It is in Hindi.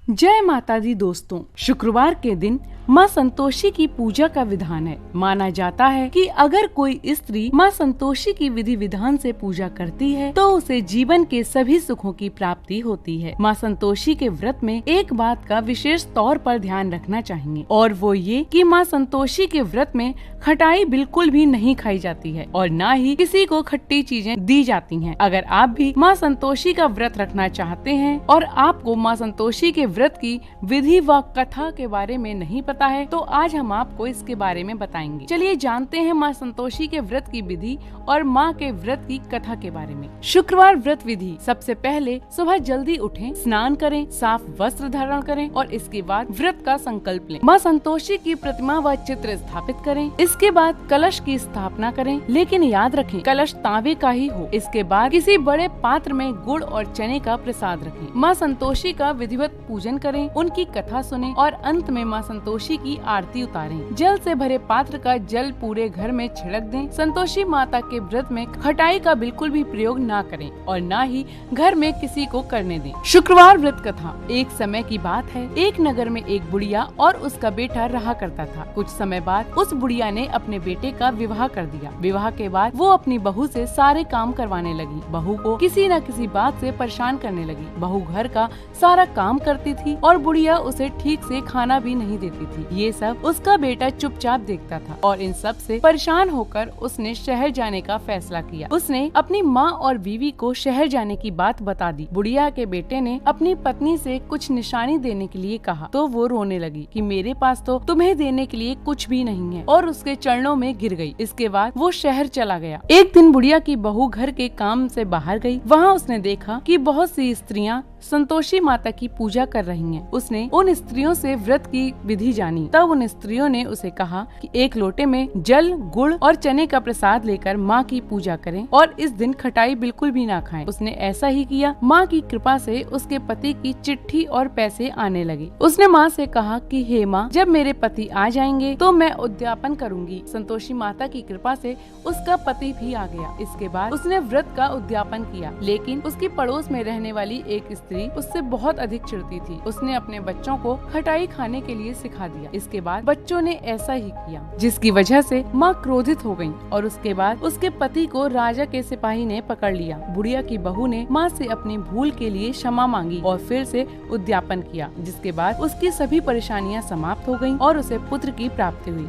जय माता दी दोस्तों, शुक्रवार के दिन माँ संतोषी की पूजा का विधान है। माना जाता है कि अगर कोई स्त्री माँ संतोषी की विधि विधान से पूजा करती है तो उसे जीवन के सभी सुखों की प्राप्ति होती है। माँ संतोषी के व्रत में एक बात का विशेष तौर पर ध्यान रखना चाहिए और वो ये कि माँ संतोषी के व्रत में खटाई बिल्कुल भी नहीं खाई जाती है और न ही किसी को खट्टी चीजें दी जाती हैं। अगर आप भी माँ संतोषी का व्रत रखना चाहते हैं और आपको माँ संतोषी के व्रत की विधि व कथा के बारे में नहीं पता है तो आज हम आपको इसके बारे में बताएंगे। चलिए जानते हैं माँ संतोषी के व्रत की विधि और माँ के व्रत की कथा के बारे में। शुक्रवार व्रत विधि। सबसे पहले सुबह जल्दी उठें, स्नान करें, साफ वस्त्र धारण करें और इसके बाद व्रत का संकल्प लें। माँ संतोषी की प्रतिमा व चित्र स्थापित करें। इसके बाद कलश की स्थापना करें, लेकिन याद रखें कलश तांबे का ही हो। इसके बाद किसी बड़े पात्र में गुड़ और चने का प्रसाद रखें। माँ संतोषी का विधिवत पूजन करें, उनकी कथा सुनें और अंत में माँ संतोषी की आरती उतारें। जल से भरे पात्र का जल पूरे घर में छिड़क दें। संतोषी माता के व्रत में खटाई का बिल्कुल भी प्रयोग ना करें और ना ही घर में किसी को करने दें। शुक्रवार व्रत कथा। एक समय की बात है, एक नगर में एक बुढ़िया और उसका बेटा रहा करता था। कुछ समय बाद उस बुढ़िया ने अपने बेटे का विवाह कर दिया। विवाह के बाद वो अपनी बहू से सारे काम करवाने लगी। बहू को किसी न किसी बात से परेशान करने लगी। बहू घर का सारा काम करती थी और बुढ़िया उसे ठीक से खाना भी नहीं देती थी। ये सब उसका बेटा चुपचाप देखता था और इन सब से परेशान होकर उसने शहर जाने का फैसला किया। उसने अपनी माँ और बीवी को शहर जाने की बात बता दी। बुढ़िया के बेटे ने अपनी पत्नी से कुछ निशानी देने के लिए कहा तो वो रोने लगी कि मेरे पास तो तुम्हें देने के लिए कुछ भी नहीं है और उसके चरणों में गिर गई। इसके बाद वो शहर चला गया। एक दिन बुढ़िया की बहू घर के काम से बाहर गई। वहाँ उसने देखा कि बहुत सी स्त्रियाँ संतोषी माता की पूजा कर रही हैं। उसने उन स्त्रियों से व्रत की विधि जानी। तब उन स्त्रियों ने उसे कहा कि एक लोटे में जल, गुड़ और चने का प्रसाद लेकर माँ की पूजा करें और इस दिन खटाई बिल्कुल भी ना खाएं। उसने ऐसा ही किया। माँ की कृपा से उसके पति की चिट्ठी और पैसे आने लगे। उसने माँ से कहा कि हे माँ, जब मेरे पति आ जाएंगे तो मैं उद्यापन करूंगी। संतोषी माता की कृपा से उसका पति भी आ गया। इसके बाद उसने व्रत का उद्यापन किया, लेकिन उसकी पड़ोस में रहने वाली एक स्त्री उससे बहुत अधिक चिढ़ती थी। उसने अपने बच्चों को खटाई खाने के लिए सिखा दिया। इसके बाद बच्चों ने ऐसा ही किया, जिसकी वजह से माँ क्रोधित हो गयी और उसके बाद उसके पति को राजा के सिपाही ने पकड़ लिया। बुढ़िया की बहू ने माँ से अपनी भूल के लिए क्षमा मांगी और फिर से उद्यापन किया, जिसके बाद उसकी सभी परेशानियाँ समाप्त हो गयी और उसे पुत्र की प्राप्ति हुई।